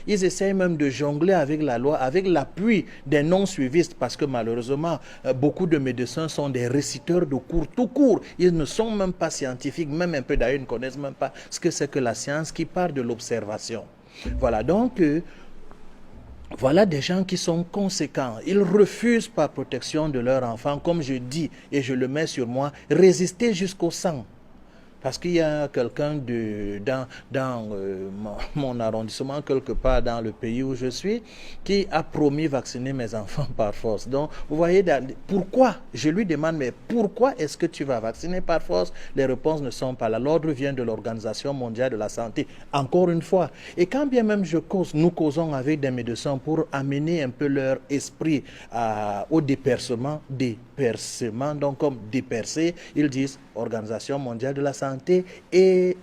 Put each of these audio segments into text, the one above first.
Ils essayent même de jongler avec la loi, avec l'appui des non-suivistes, parce que malheureusement, beaucoup de médecins sont des réciteurs de cours tout court. Ils ne sont même pas scientifiques, même un peu d'ailleurs, ils ne connaissent même pas ce que c'est que la science qui part de l'observation. Voilà, donc, voilà des gens qui sont conséquents. Ils refusent par protection de leur enfant, comme je dis, et je le mets sur moi, résister jusqu'au sang. Parce qu'il y a quelqu'un dans mon arrondissement, quelque part dans le pays où je suis, qui a promis vacciner mes enfants par force. Donc, vous voyez, pourquoi? Je lui demande, mais pourquoi est-ce que tu vas vacciner par force? Les réponses ne sont pas là. L'ordre vient de l'Organisation mondiale de la santé. Encore une fois. Et quand bien même nous causons avec des médecins pour amener un peu leur esprit au dépercement, donc comme dépercer, ils disent Organisation mondiale de la santé et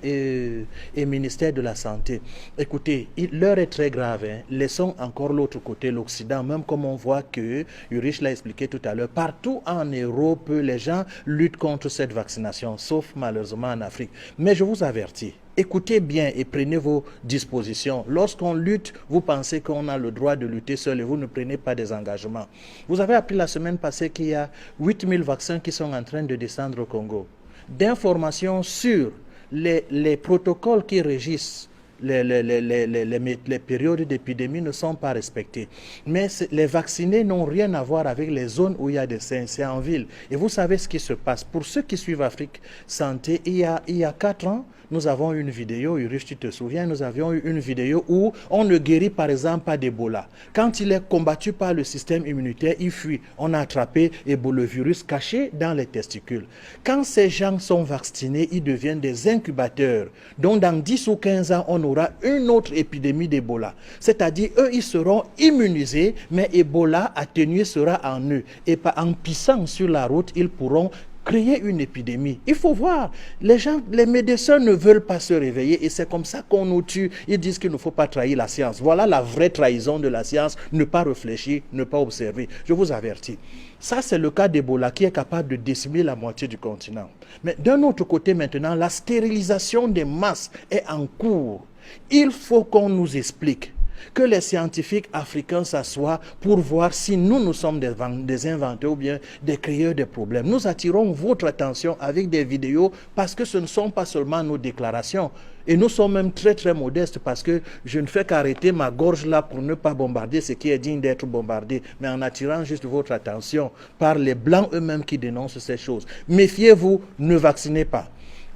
ministère de la santé. Écoutez, l'heure est très grave. Hein. Laissons encore l'autre côté, l'Occident, même comme on voit que, Ulrich l'a expliqué tout à l'heure, partout en Europe, les gens luttent contre cette vaccination, sauf malheureusement en Afrique. Mais je vous avertis, écoutez bien et prenez vos dispositions. Lorsqu'on lutte, vous pensez qu'on a le droit de lutter seul et vous ne prenez pas des engagements. Vous avez appris la semaine passée qu'il y a 8000 vaccins qui sont en train de descendre au Congo. D'informations sur les protocoles qui régissent les périodes d'épidémie ne sont pas respectés. Mais les vaccinés n'ont rien à voir avec les zones où il y a des c'est en ville. Et vous savez ce qui se passe. Pour ceux qui suivent Afrique Santé, il y a 4 ans, nous avons eu une vidéo, Ulrich, tu te souviens, nous avions eu une vidéo où on ne guérit par exemple pas d'Ebola. Quand il est combattu par le système immunitaire, il fuit. On a attrapé le virus caché dans les testicules. Quand ces gens sont vaccinés, ils deviennent des incubateurs. Donc dans 10 ou 15 ans, on aura une autre épidémie d'Ebola. C'est-à-dire, eux, ils seront immunisés, mais Ebola atténué sera en eux. Et en pissant sur la route, ils pourront créer une épidémie. Il faut voir, les médecins ne veulent pas se réveiller et c'est comme ça qu'on nous tue. Ils disent qu'il ne faut pas trahir la science. Voilà la vraie trahison de la science, ne pas réfléchir, ne pas observer. Je vous avertis. Ça, c'est le cas d'Ebola qui est capable de décimer la moitié du continent. Mais d'un autre côté maintenant, la stérilisation des masses est en cours. Il faut qu'on nous explique, que les scientifiques africains s'assoient pour voir si nous sommes des inventeurs ou bien des créateurs de problèmes. Nous attirons votre attention avec des vidéos parce que ce ne sont pas seulement nos déclarations. Et nous sommes même très très modestes parce que je ne fais qu'arrêter ma gorge là pour ne pas bombarder ce qui est digne d'être bombardé, mais en attirant juste votre attention par les blancs eux-mêmes qui dénoncent ces choses. Méfiez-vous, ne vaccinez pas.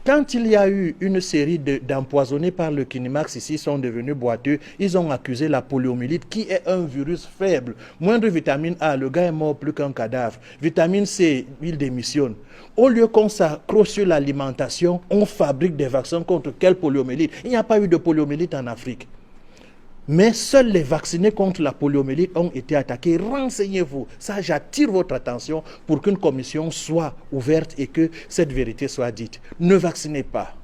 Quand il y a eu une série d'empoisonnés par le Kinimax ici, sont devenus boiteux, ils ont accusé la poliomyélite qui est un virus faible. Moindre vitamine A, le gars est mort plus qu'un cadavre. Vitamine C, il démissionne. Au lieu qu'on s'accroche sur l'alimentation, on fabrique des vaccins contre quelle poliomyélite? Il n'y a pas eu de poliomyélite en Afrique. Mais seuls les vaccinés contre la poliomyélite ont été attaqués. Renseignez-vous. Ça, j'attire votre attention pour qu'une commission soit ouverte et que cette vérité soit dite. Ne vaccinez pas.